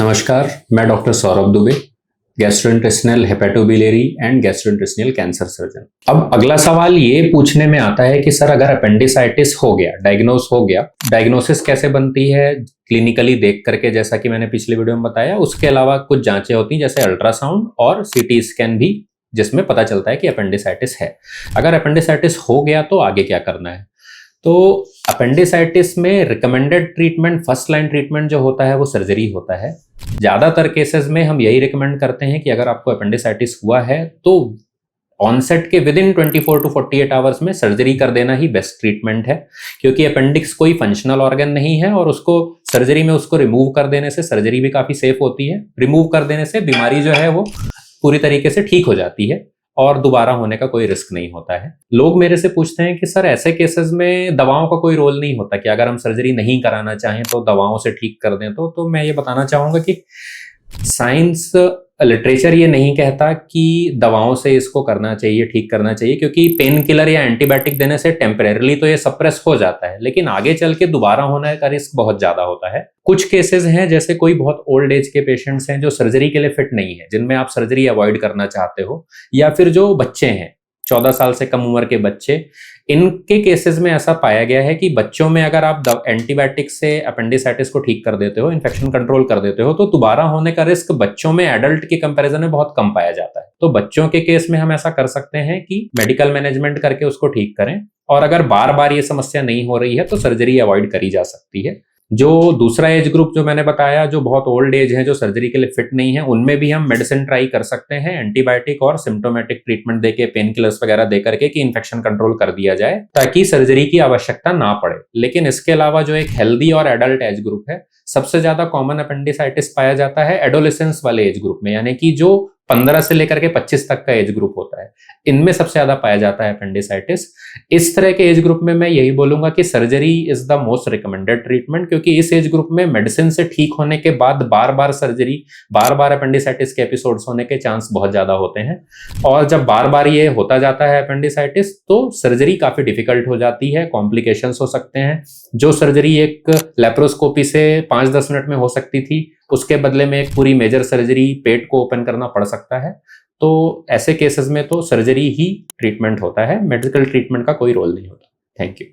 नमस्कार, मैं doctor Saurabh Dubey, gastrointestinal hepatobiliary and gastrointestinal cancer surgeon. अब अगला सवाल ये पूछने में आता है कि सर अगर अपेंडिसाइटिस हो गया, डायग्नोस हो गया, डायग्नोसिस कैसे बनती है क्लिनिकली देख करके, जैसा कि मैंने पिछले वीडियो में बताया। उसके अलावा कुछ जांचें होती हैं जैसे अल्ट्रासाउंड और सीटी स्कैन भी, जिसमें पता चलता है कि अपेंडिसाइटिस है। अगर अपेंडिसाइटिस हो गया तो आगे क्या करना है। तो अपेंडिसाइटिस में recommended treatment, first line treatment जो होता है वो सर्जरी होता है। ज़्यादातर केसेस में हम यही रिकमेंड करते हैं कि अगर आपको अपेंडिसाइटिस हुआ है तो ऑनसेट के विद इन 24 टू 48 आवर्स में सर्जरी कर देना ही बेस्ट ट्रीटमेंट है, क्योंकि अपेंडिक्स कोई फंक्शनल ऑर्गन नहीं है और उसको सर्जरी में उसको रिमूव कर देने से सर्जरी भी काफ़ी सेफ होती है। रिमूव कर देने से बीमारी जो है वो पूरी तरीके से ठीक हो जाती है और दोबारा होने का कोई रिस्क नहीं होता है। लोग मेरे से पूछते हैं कि सर ऐसे केसेस में दवाओं का कोई रोल नहीं होता कि अगर हम सर्जरी नहीं कराना चाहें तो दवाओं से ठीक कर दें। तो मैं ये बताना चाहूँगा कि साइंस लिटरेचर ये नहीं कहता कि दवाओं से इसको करना चाहिए, ठीक करना चाहिए, क्योंकि पेन किलर या एंटीबायोटिक देने से टेम्परेरली तो ये सप्रेस हो जाता है, लेकिन आगे चल के दोबारा होने का रिस्क बहुत ज्यादा होता है। कुछ केसेस हैं जैसे कोई बहुत ओल्ड एज के पेशेंट्स हैं जो सर्जरी के लिए फिट नहीं है, जिनमें आप सर्जरी अवॉइड करना चाहते हो, या फिर जो बच्चे हैं 14 साल से कम उम्र के बच्चे, इनके केसेस में ऐसा पाया गया है कि बच्चों में अगर आप एंटीबायोटिक से अपेंडिसाइटिस को ठीक कर देते हो, इन्फेक्शन कंट्रोल कर देते हो, तो दोबारा होने का रिस्क बच्चों में एडल्ट के कंपैरिजन में बहुत कम पाया जाता है। तो बच्चों के केस में हम ऐसा कर सकते हैं कि मेडिकल मैनेजमेंट करके उसको ठीक करें, और अगर बार बार ये समस्या नहीं हो रही है तो सर्जरी अवॉइड करी जा सकती है। जो दूसरा एज ग्रुप जो मैंने बताया, जो बहुत ओल्ड एज है, जो सर्जरी के लिए फिट नहीं है, उनमें भी हम मेडिसिन ट्राई कर सकते हैं, एंटीबायोटिक और सिम्टोमेटिक ट्रीटमेंट देके, पेन किलर्स वगैरह दे करके, कि इन्फेक्शन कंट्रोल कर दिया जाए ताकि सर्जरी की आवश्यकता ना पड़े। लेकिन इसके अलावा जो एक हेल्दी और एडल्ट एज ग्रुप है, सबसे ज्यादा कॉमन अपेंडिसाइटिस पाया जाता है एडोलेसेंस वाले एज ग्रुप में, यानी कि जो 15 से लेकर के 25 तक का एज ग्रुप होता है, इनमें सबसे ज्यादा पाया जाता है अपेंडिसाइटिस। इस तरह के एज ग्रुप में मैं यही बोलूंगा कि surgery is the most recommended treatment, क्योंकि इस एज ग्रुप में मेडिसिन से ठीक होने के बाद बार बार सर्जरी, बार बार अपेंडिसाइटिस के एपिसोड्स होने के चांस बहुत ज्यादा होते हैं। और जब बार बार ये होता जाता है अपेंडिसाइटिस, तो सर्जरी काफी डिफिकल्ट हो जाती है, कॉम्प्लिकेशंस हो सकते हैं। जो सर्जरी एक लेप्रोस्कोपी से 5-10 मिनट में हो सकती थी, उसके बदले में एक पूरी मेजर सर्जरी, पेट को ओपन करना पड़ सकता है। तो ऐसे केसेस में तो सर्जरी ही ट्रीटमेंट होता है, मेडिकल ट्रीटमेंट का कोई रोल नहीं होता। Thank you.